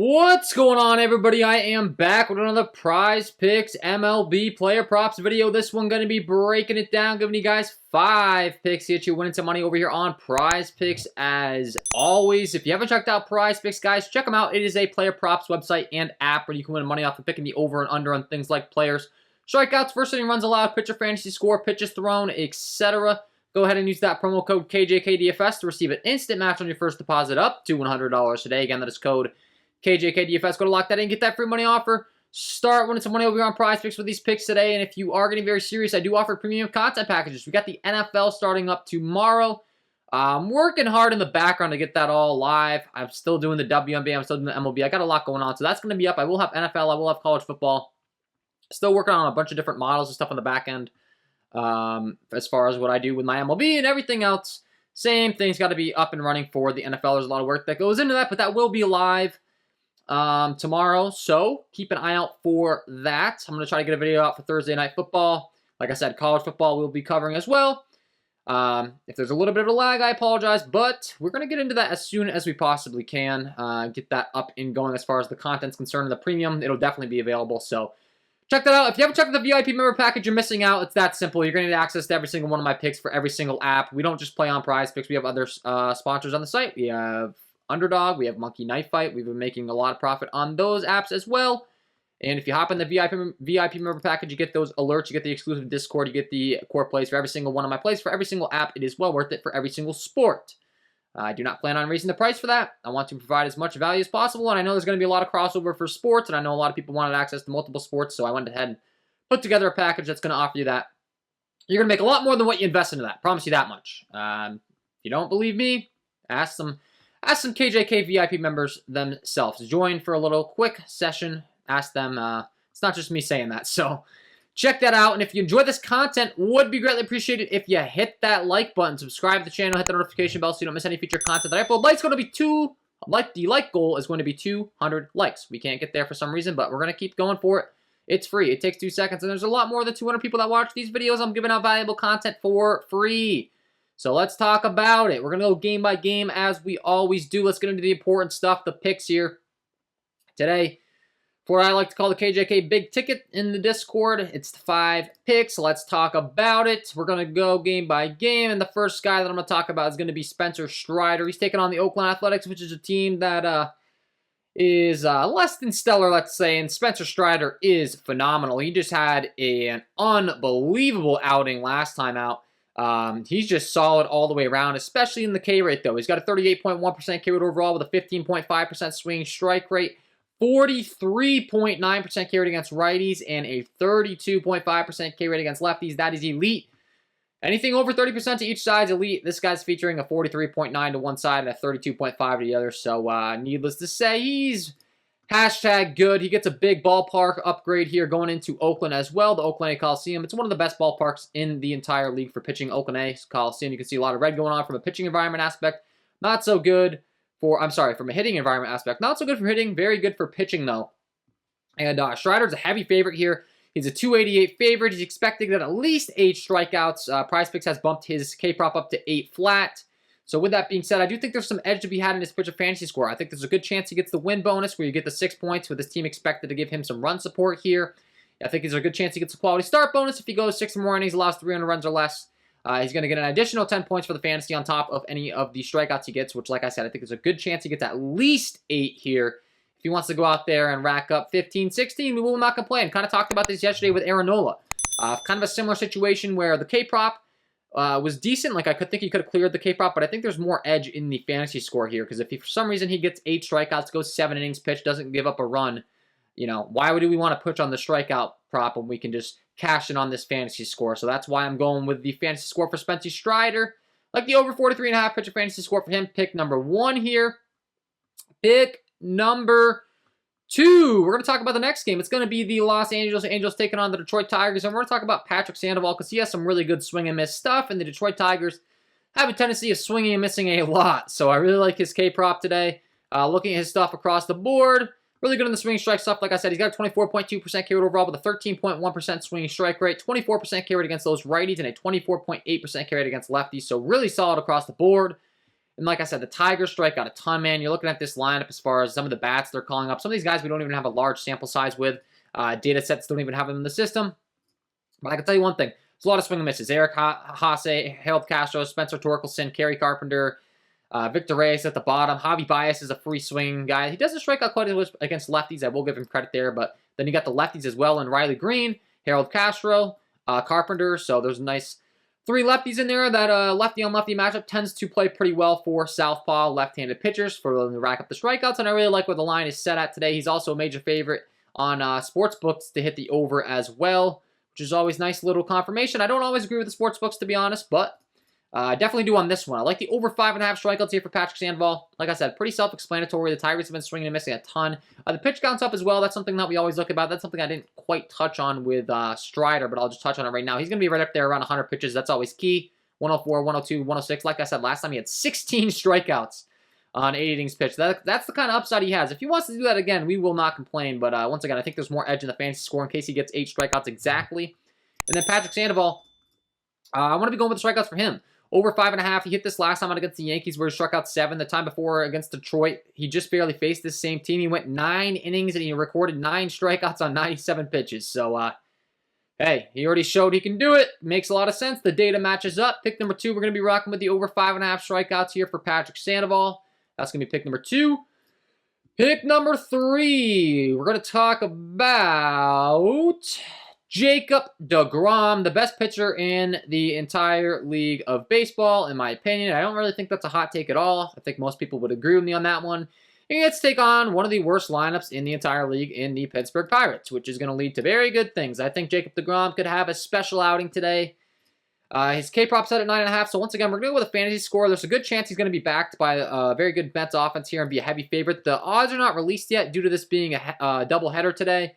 What's going on, everybody? I am back with another Prize Picks MLB player props video. This one going to be breaking it down, giving you guys 5 picks to get you winning some money over here on Prize Picks. As always, if you haven't checked out Prize Picks, guys, check them out. It is a player props website and app where you can win money off of picking the over and under on things like players, strikeouts, first inning runs allowed, pitcher fantasy score, pitches thrown, etc. Go ahead and use that promo code KJK DFS to receive an instant match on your first deposit up to $100 today. Again, that is code KJK DFS. Go to lock that in, get that free money offer. Start winning some money over here on Prize Picks with these picks today. And if you are getting very serious, I do offer premium content packages. We got the NFL starting up tomorrow. I'm working hard in the background to get that all live. I'm still doing the WNBA. I'm still doing the MLB. I got a lot going on, so that's going to be up. I will have NFL. I will have college football. Still working on a bunch of different models and stuff on the back end. As far as what I do with my MLB and everything else, same thing's got to be up and running for the NFL. There's a lot of work that goes into that, but that will be live tomorrow, so keep an eye out for that. I'm going to try to get a video out for Thursday Night Football. Like I said, college football we'll be covering as well. If there's a little bit of a lag, I apologize, but we're going to get into that as soon as we possibly can. Get that up and going as far as the content's concerned. The premium, it'll definitely be available, so check that out. If you haven't checked out the VIP member package, you're missing out. It's that simple. You're going to get access to every single one of my picks for every single app. We don't just play on Prize Picks. We have other sponsors on the site. We have Underdog, we have Monkey Knife Fight. We've been making a lot of profit on those apps as well. And if you hop in the VIP member package, you get those alerts, you get the exclusive Discord, you get the core plays for every single one of my plays, for every single app. It is well worth it for every single sport. I do not plan on raising the price for that. I want to provide as much value as possible, and I know there's going to be a lot of crossover for sports, and I know a lot of people wanted access to multiple sports, so I went ahead and put together a package that's going to offer you that. You're going to make a lot more than what you invest into that. Promise you that much. If you don't believe me, ask some KJK VIP members themselves. Join for a little quick session. Ask them. It's not just me saying that. So check that out. And if you enjoy this content, would be greatly appreciated if you hit that like button, subscribe to the channel, hit the notification bell so you don't miss any future content that I upload. The like goal is going to be 200 likes. We can't get there for some reason, but we're going to keep going for it. It's free. It takes 2 seconds, and there's a lot more than 200 people that watch these videos. I'm giving out valuable content for free. So let's talk about it. We're going to go game by game as we always do. Let's get into the important stuff, the picks here. Today, for what I like to call the KJK Big Ticket in the Discord, it's the 5 picks. Let's talk about it. We're going to go game by game, and the first guy that I'm going to talk about is going to be Spencer Strider. He's taking on the Oakland Athletics, which is a team that is less than stellar, let's say, and Spencer Strider is phenomenal. He just had an unbelievable outing last time out. He's just solid all the way around, especially in the K rate, though. He's got a 38.1% K rate overall with a 15.5% swinging strike rate, 43.9% K rate against righties, and a 32.5% K rate against lefties. That is elite. Anything over 30% to each side is elite. This guy's featuring a 43.9 to one side and a 32.5 to the other. So, needless to say, he's #good. He gets a big ballpark upgrade here going into Oakland as well, the Oakland A Coliseum. It's one of the best ballparks in the entire league for pitching. Oakland A Coliseum. You can see a lot of red going on from a pitching environment aspect. Not so good for, from a hitting environment aspect. Not so good for hitting. Very good for pitching, though. And Strider's a heavy favorite here. He's a 288 favorite. He's expecting at least 8 strikeouts. Prize Picks has bumped his K-prop up to 8 flat. So with that being said, I do think there's some edge to be had in his pitcher fantasy score. I think there's a good chance he gets the win bonus where you get the 6 points with his team expected to give him some run support here. I think there's a good chance he gets a quality start bonus if he goes 6 or more innings, allows 300 runs or less. He's going to get an additional 10 points for the fantasy on top of any of the strikeouts he gets, which, like I said, I think there's a good chance he gets at least 8 here. If he wants to go out there and rack up 15, 16, we will not complain. Kind of talked about this yesterday with Aaron Nola. Kind of a similar situation where the K-prop was decent. Like, I could think he could have cleared the K-prop, but I think there's more edge in the fantasy score here, because if for some reason he gets 8 strikeouts, goes 7 innings pitched, doesn't give up a run, why would we want to push on the strikeout prop when we can just cash in on this fantasy score? So that's why I'm going with the fantasy score for Spencer Strider. Like the over 43.5 pitcher fantasy score for him. Pick number 1 here. Pick number 2. We're going to talk about the next game. It's going to be the Los Angeles Angels taking on the Detroit Tigers. And we're going to talk about Patrick Sandoval because he has some really good swing and miss stuff. And the Detroit Tigers have a tendency of swinging and missing a lot. So I really like his K-prop today. Looking at his stuff across the board. Really good in the swinging strike stuff. Like I said, he's got a 24.2% K rate overall with a 13.1% swinging strike rate, 24% K rate against those righties, and a 24.8% K rate against lefties. So really solid across the board. And like I said, the Tigers strike out a ton, man. You're looking at this lineup as far as some of the bats they're calling up. Some of these guys we don't even have a large sample size with. Data sets don't even have them in the system. But I can tell you one thing. There's a lot of swing and misses. Eric Haase, Harold Castro, Spencer Torkelson, Kerry Carpenter, Victor Reyes at the bottom. Javi Baez is a free swing guy. He doesn't strike out quite as much against lefties. I will give him credit there. But then you got the lefties as well. And Riley Green, Harold Castro, Carpenter. So there's a nice 3 lefties in there. That lefty-on-lefty matchup tends to play pretty well for southpaw left-handed pitchers for them to rack up the strikeouts. And I really like where the line is set at today. He's also a major favorite on sports books to hit the over as well, which is always nice little confirmation. I don't always agree with the sports books, to be honest, but I definitely do on this one. I like the over 5.5 strikeouts here for Patrick Sandoval. Like I said, pretty self-explanatory. The Tigers have been swinging and missing a ton. The pitch count's up as well. That's something that we always look about. That's something I didn't quite touch on with Strider, but I'll just touch on it right now. He's going to be right up there around 100 pitches. That's always key. 104, 102, 106. Like I said, last time he had 16 strikeouts on 8 innings pitched. That's the kind of upside he has. If he wants to do that again, we will not complain. But once again, I think there's more edge in the fantasy score in case he gets 8 strikeouts exactly. And then Patrick Sandoval, I want to be going with the strikeouts for him. Over 5.5. He hit this last time out against the Yankees where he struck out 7. The time before against Detroit, he just barely faced this same team. He went 9 innings and he recorded 9 strikeouts on 97 pitches. So, hey, he already showed he can do it. Makes a lot of sense. The data matches up. Pick number 2, we're going to be rocking with the over 5.5 strikeouts here for Patrick Sandoval. That's going to be pick number 2. Pick number 3, we're going to talk about Jacob deGrom, the best pitcher in the entire league of baseball, in my opinion. I don't really think that's a hot take at all. I think most people would agree with me on that one. He gets to take on one of the worst lineups in the entire league in the Pittsburgh Pirates, which is going to lead to very good things. I think Jacob deGrom could have a special outing today. His K-prop set at 9.5, so once again, we're going to go with a fantasy score. There's a good chance he's going to be backed by a very good Mets offense here and be a heavy favorite. The odds are not released yet due to this being a doubleheader today.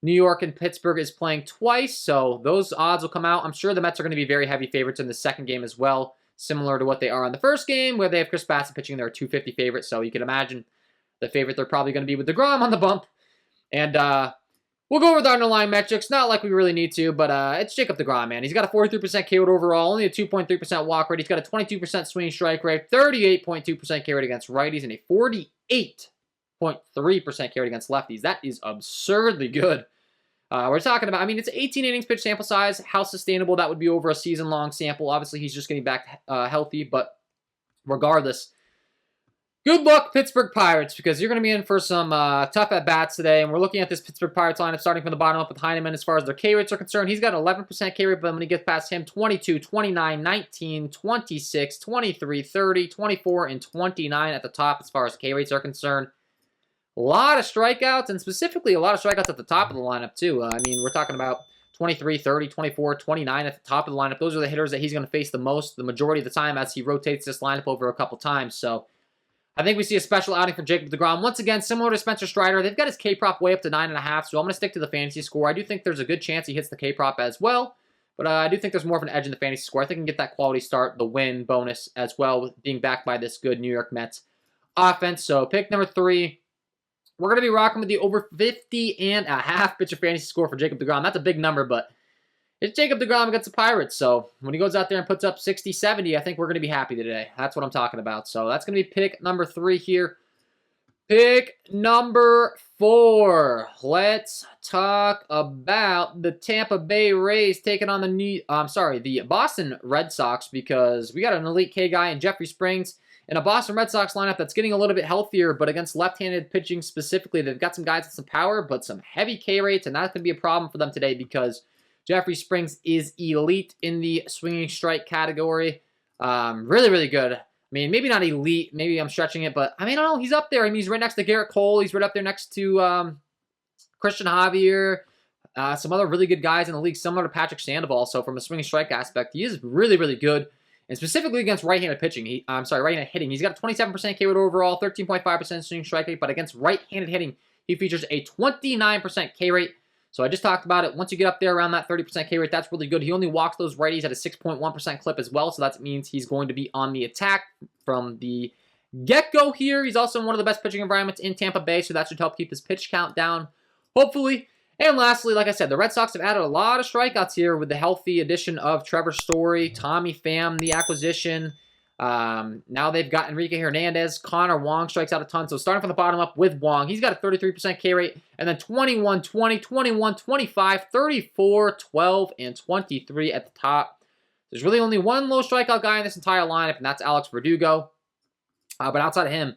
New York and Pittsburgh is playing twice, so those odds will come out. I'm sure the Mets are going to be very heavy favorites in the second game as well, similar to what they are in the first game, where they have Chris Bassett pitching. They're a 250 favorite, so you can imagine the favorite they're probably going to be with deGrom on the bump. And we'll go over the underlying metrics, not like we really need to, but it's Jacob deGrom, man. He's got a 43% K rate overall, only a 2.3% walk rate. He's got a 22% swinging strike rate, 38.2% K rate against righties, and a 48.3% K rate against lefties. That is absurdly good. We're talking about, I mean, it's 18 innings pitch sample size. How sustainable that would be over a season-long sample. Obviously, he's just getting back healthy, but regardless, good luck, Pittsburgh Pirates, because you're going to be in for some tough at-bats today, and we're looking at this Pittsburgh Pirates lineup starting from the bottom up with Heineman as far as their K rates are concerned. He's got an 11% K rate, but when he gets past him, 22, 29, 19, 26, 23, 30, 24, and 29 at the top as far as K rates are concerned. A lot of strikeouts, and specifically a lot of strikeouts at the top of the lineup, too. I mean, we're talking about 23, 30, 24, 29 at the top of the lineup. Those are the hitters that he's going to face the most, the majority of the time, as he rotates this lineup over a couple times. So, I think we see a special outing from Jacob deGrom. Once again, similar to Spencer Strider, they've got his K-prop way up to 9.5, so I'm going to stick to the fantasy score. I do think there's a good chance he hits the K-prop as well, but I do think there's more of an edge in the fantasy score. I think he can get that quality start, the win bonus as well, with being backed by this good New York Mets offense. So, pick number 3. We're going to be rocking with the over 50.5 pitcher fantasy score for Jacob deGrom. That's a big number, but it's Jacob deGrom against the Pirates. So when he goes out there and puts up 60, 70, I think we're going to be happy today. That's what I'm talking about. So that's going to be pick number 3 here. Pick number 4. Let's talk about the Tampa Bay Rays taking on the Boston Red Sox, because we got an elite K guy in Jeffrey Springs. In a Boston Red Sox lineup that's getting a little bit healthier, but against left-handed pitching specifically, they've got some guys with some power, but some heavy K rates, and that's going to be a problem for them today because Jeffrey Springs is elite in the swinging strike category. Really, really good. I mean, maybe not elite. Maybe I'm stretching it, but I mean, I don't know. He's up there. I mean, he's right next to Garrett Cole. He's right up there next to Christian Javier. Some other really good guys in the league, similar to Patrick Sandoval. So from a swinging strike aspect, he is really, really good. And specifically against right-handed pitching, right-handed hitting, he's got a 27% K rate overall, 13.5% swing strike rate, but against right-handed hitting, he features a 29% K rate. So I just talked about it. Once you get up there around that 30% K rate, that's really good. He only walks those righties at a 6.1% clip as well, so that means he's going to be on the attack from the get-go here. He's also in one of the best pitching environments in Tampa Bay, so that should help keep his pitch count down, hopefully. And lastly, like I said, the Red Sox have added a lot of strikeouts here with the healthy addition of Trevor Story, Tommy Pham, the acquisition. Now they've got Enrique Hernandez. Connor Wong strikes out a ton. So starting from the bottom up with Wong, he's got a 33% K rate. And then 21, 20, 21, 25, 34, 12, and 23 at the top. There's really only one low strikeout guy in this entire lineup, and that's Alex Verdugo. But outside of him,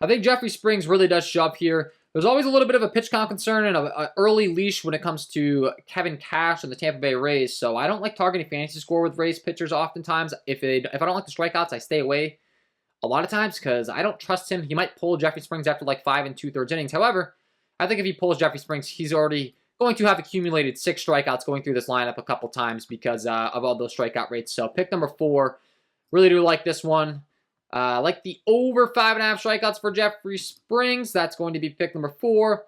I think Jeffrey Springs really does show up here. There's always a little bit of a pitch count concern and an early leash when it comes to Kevin Cash and the Tampa Bay Rays. So I don't like targeting fantasy score with Rays pitchers oftentimes. If I don't like the strikeouts, I stay away a lot of times because I don't trust him. He might pull Jeffrey Springs after like 5 2/3 innings. However, I think if he pulls Jeffrey Springs, he's already going to have accumulated 6 strikeouts going through this lineup a couple times because of all those strikeout rates. So pick number 4. Really do like this one. Like the over 5.5 strikeouts for Jeffrey Springs. That's going to be pick number 4.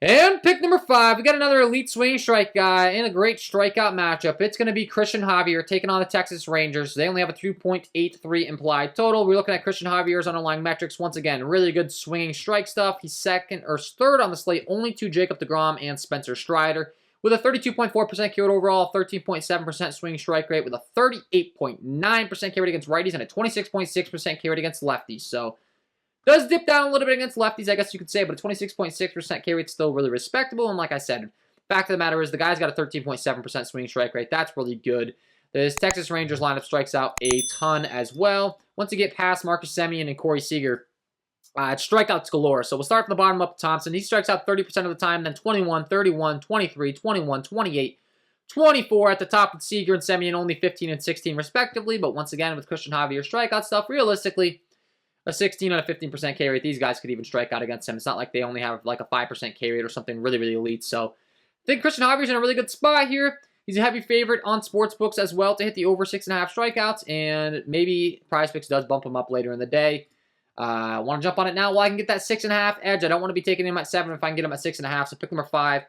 And pick number 5, we got another elite swing strike guy in a great strikeout matchup. It's going to be Christian Javier taking on the Texas Rangers. They only have a 2.83 implied total. We're looking at Christian Javier's underlying metrics. Once again, really good swinging strike stuff. He's third on the slate, only to Jacob deGrom and Spencer Strider. With a 32.4% K rate overall, 13.7% swinging strike rate, with a 38.9% K rate against righties and a 26.6% K rate against lefties. So, does dip down a little bit against lefties, I guess you could say, but a 26.6% K rate is still really respectable. And like I said, fact of the matter is the guy's got a 13.7% swinging strike rate. That's really good. This Texas Rangers lineup strikes out a ton as well. Once you get past Marcus Semien and Corey Seager, it's strikeouts galore. So we'll start from the bottom up with Thompson. He strikes out 30% of the time, then 21, 31, 23, 21, 28, 24 at the top with Seager and Semien, only 15 and 16 respectively. But once again, with Christian Javier strikeout stuff, realistically, a 16 and a 15% K rate, these guys could even strike out against him. It's not like they only have like a 5% K rate or something really, really elite. So I think Christian Javier's in a really good spot here. He's a heavy favorite on sportsbooks as well to hit the over 6.5 strikeouts, and maybe Prizepicks does bump him up later in the day. I want to jump on it now while I can get that 6.5 edge. I don't want to be taking him at 7 if I can get him at 6.5. So pick number 5.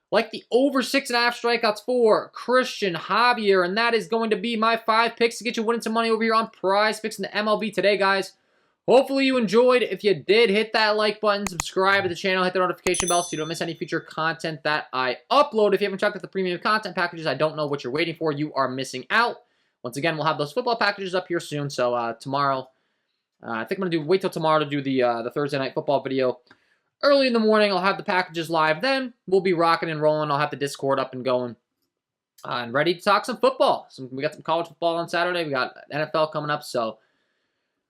Like the over 6.5 strikeouts for Christian Javier. And that is going to be my 5 picks to get you winning some money over here on Prizepicks in the MLB today, guys. Hopefully you enjoyed. If you did, hit that like button, subscribe to the channel, hit the notification bell so you don't miss any future content that I upload. If you haven't checked out the premium content packages, I don't know what you're waiting for. You are missing out. Once again, we'll have those football packages up here soon. So tomorrow... I think I'm going to wait till tomorrow to do the Thursday Night Football video. Early in the morning, I'll have the packages live then. We'll be rocking and rolling. I'll have the Discord up and going. And ready to talk some football. We got some college football on Saturday. We got NFL coming up. So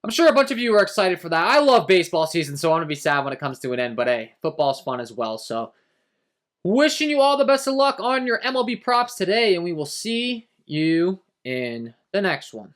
I'm sure a bunch of you are excited for that. I love baseball season, so I'm going to be sad when it comes to an end. But hey, football's fun as well. So wishing you all the best of luck on your MLB props today. And we will see you in the next one.